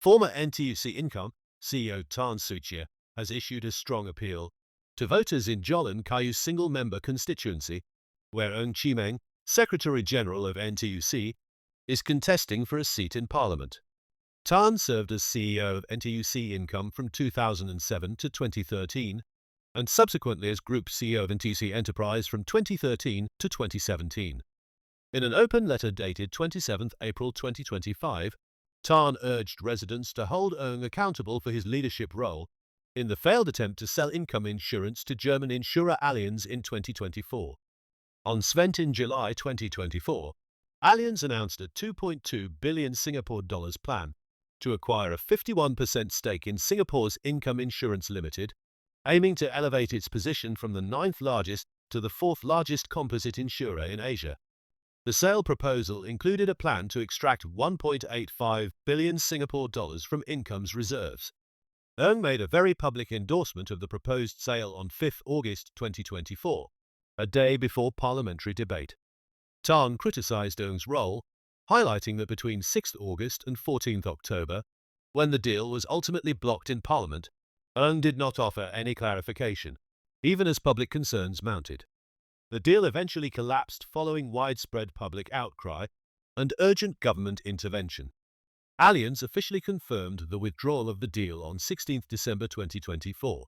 Former NTUC Income CEO Tan Suee Chieh has issued a strong appeal to voters in Jolon Kayu's single-member constituency, where Ng Chee Meng, Secretary-General of NTUC, is contesting for a seat in Parliament. Tan served as CEO of NTUC Income from 2007 to 2013, and subsequently as Group CEO of NTUC Enterprise from 2013 to 2017. In an open letter dated 27 April 2025, Tan urged residents to hold Ng accountable for his leadership role in the failed attempt to sell income insurance to German Income-Allianz in 2024. On Svent in July 2024, Allianz announced a 2.2 billion Singapore dollars plan to acquire a 51% stake in Singapore's Income Insurance Limited, aiming to elevate its position from the 9th largest to the 4th largest composite insurer in Asia. The sale proposal included a plan to extract 1.85 billion Singapore dollars from Income's reserves. Ng made a very public endorsement of the proposed sale on 5 August 2024, a day before parliamentary debate. Tan criticized Ng's role, highlighting that between 6 August and 14 October, when the deal was ultimately blocked in Parliament, Ng did not offer any clarification, even as public concerns mounted. The deal eventually collapsed following widespread public outcry and urgent government intervention. Allianz officially confirmed the withdrawal of the deal on 16 December 2024.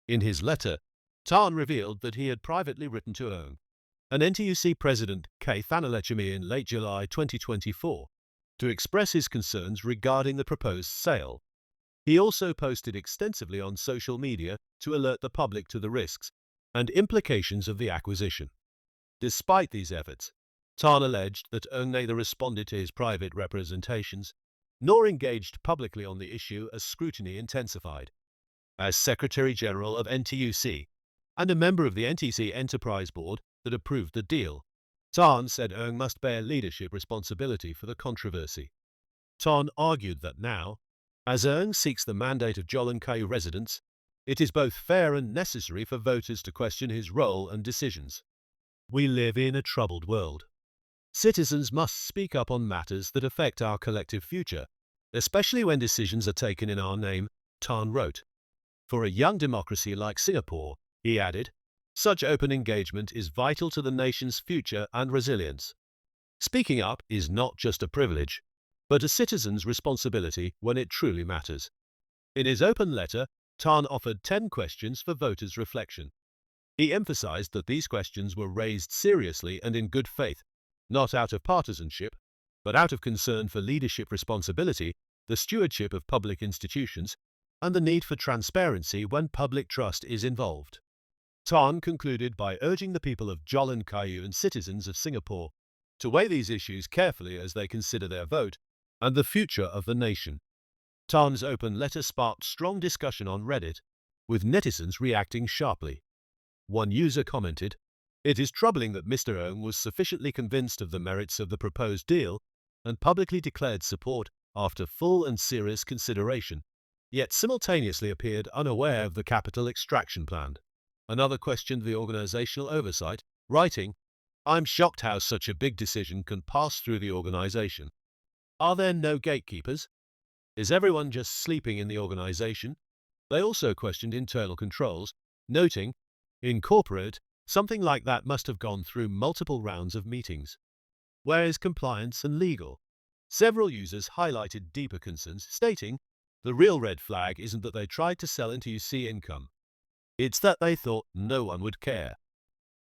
In his letter, Tan revealed that he had privately written to Ng, and NTUC President K. Thanalechemi in late July 2024, to express his concerns regarding the proposed sale. He also posted extensively on social media to alert the public to the risks and implications of the acquisition. Despite these efforts, Tan alleged that Ng neither responded to his private representations nor engaged publicly on the issue as scrutiny intensified. As Secretary-General of NTUC and a member of the NTUC Enterprise Board that approved the deal, Tan said Ng must bear leadership responsibility for the controversy. Tan argued that now, as Ng seeks the mandate of Jolon Kayu residents, it is both fair and necessary for voters to question his role and decisions. We live in a troubled world. Citizens must speak up on matters that affect our collective future, especially when decisions are taken in our name, Tan wrote. For a young democracy like Singapore, he added, such open engagement is vital to the nation's future and resilience. Speaking up is not just a privilege, but a citizen's responsibility when it truly matters. In his open letter, Tan offered 10 questions for voters' reflection. He emphasized that these questions were raised seriously and in good faith, not out of partisanship, but out of concern for leadership responsibility, the stewardship of public institutions, and the need for transparency when public trust is involved. Tan concluded by urging the people of Jolon Kayu and citizens of Singapore to weigh these issues carefully as they consider their vote and the future of the nation. Tan's open letter sparked strong discussion on Reddit, with netizens reacting sharply. One user commented, "It is troubling that Mr. Ng was sufficiently convinced of the merits of the proposed deal and publicly declared support after full and serious consideration, yet simultaneously appeared unaware of the capital extraction plan." Another questioned the organizational oversight, writing, "I'm shocked how such a big decision can pass through the organization. Are there no gatekeepers? Is everyone just sleeping in the organization?" They also questioned internal controls, noting, "In corporate, something like that must have gone through multiple rounds of meetings. Where is compliance and legal?" Several users highlighted deeper concerns, stating, "The real red flag isn't that they tried to sell NTUC Income. It's that they thought no one would care.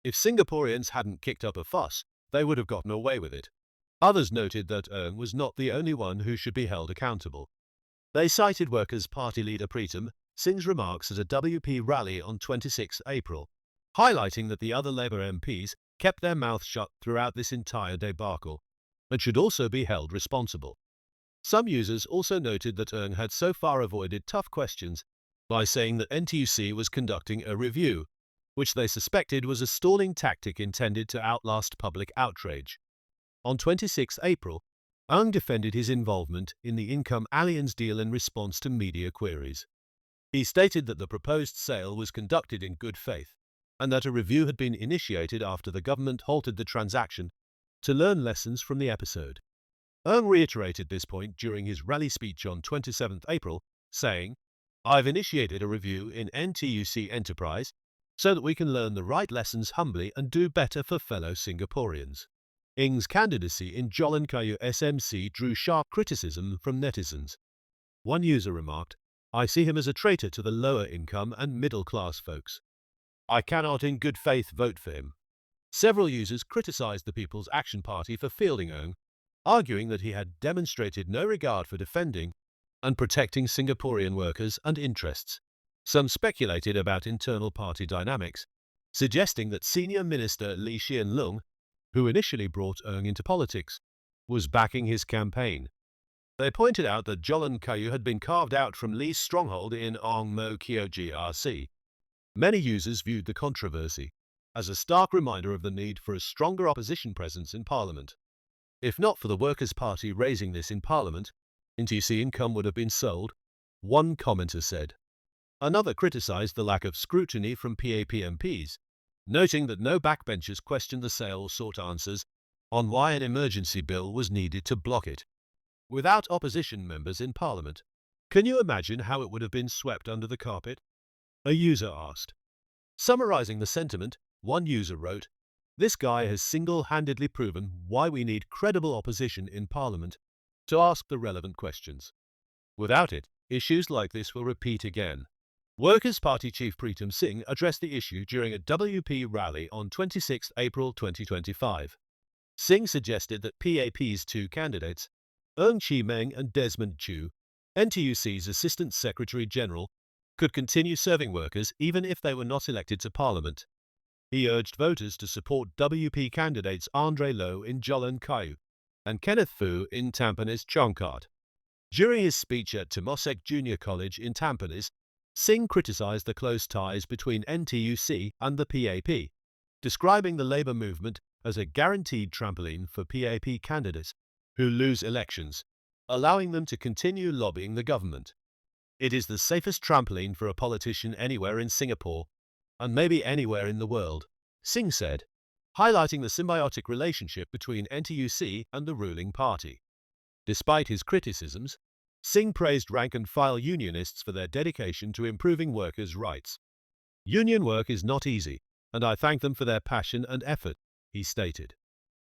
If Singaporeans hadn't kicked up a fuss, they would have gotten away with it." Others noted that Ng was not the only one who should be held accountable. They cited Workers' Party leader Pritam Singh's remarks at a WP rally on 26 April, highlighting that the other Labour MPs kept their mouths shut throughout this entire debacle and should also be held responsible. Some users also noted that Ng had so far avoided tough questions by saying that NTUC was conducting a review, which they suspected was a stalling tactic intended to outlast public outrage. On 26 April, Ng defended his involvement in the Income-Allianz deal in response to media queries. He stated that the proposed sale was conducted in good faith, and that a review had been initiated after the government halted the transaction to learn lessons from the episode. Ng reiterated this point during his rally speech on 27 April, saying, "I've initiated a review in NTUC enterprise so that we can learn the right lessons humbly and do better for fellow Singaporeans." Ng's candidacy in Jalan Kayu SMC drew sharp criticism from netizens. One user remarked, "I see him as a traitor to the lower income and middle class folks. I cannot in good faith vote for him." Several users criticized the People's Action Party for fielding Ng, arguing that he had demonstrated no regard for defending and protecting Singaporean workers and interests. Some speculated about internal party dynamics, suggesting that Senior Minister Lee Hsien Loong, who initially brought Ng into politics, was backing his campaign. They pointed out that Jalan Kayu had been carved out from Lee's stronghold in Ong Mo Kio GRC. Many users viewed the controversy as a stark reminder of the need for a stronger opposition presence in Parliament. If not for the Workers' Party raising this in Parliament, NTUC income would have been sold, one commenter said. Another criticised the lack of scrutiny from PAP MPs, noting that no backbenchers questioned the sale or sought answers on why an emergency bill was needed to block it. Without opposition members in Parliament, can you imagine how it would have been swept under the carpet? A user asked. Summarizing the sentiment, one user wrote, "This guy has single-handedly proven why we need credible opposition in Parliament to ask the relevant questions. Without it, issues like this will repeat again." Workers' Party Chief Pritam Singh addressed the issue during a WP rally on 26 April 2025. Singh suggested that PAP's two candidates, Ng Chee Meng and Desmond Chew, NTUC's Assistant Secretary-General, could continue serving workers even if they were not elected to Parliament. He urged voters to support WP candidates Andre Low in Jalan Kayu and Kenneth Foo in Tampines Changkat. During his speech at Temasek Junior College in Tampines, Singh criticised the close ties between NTUC and the PAP, describing the labour movement as a guaranteed trampoline for PAP candidates who lose elections, allowing them to continue lobbying the government. "It is the safest trampoline for a politician anywhere in Singapore, and maybe anywhere in the world," Singh said, highlighting the symbiotic relationship between NTUC and the ruling party. Despite his criticisms, Singh praised rank-and-file unionists for their dedication to improving workers' rights. "Union work is not easy, and I thank them for their passion and effort," he stated.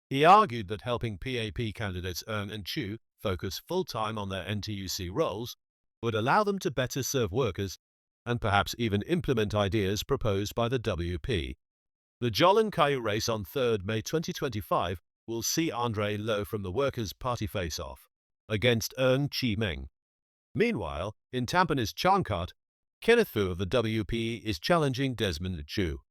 He argued that helping PAP candidates Ng and Chew focus full-time on their NTUC roles would allow them to better serve workers and perhaps even implement ideas proposed by the WP. The Jalan Kayu race on 3 May 2025 will see Andre Low from the Workers' Party face-off against Ng Chee Meng. Meanwhile, in Tampines Changkat, Kenneth Foo of the WP is challenging Desmond Chew.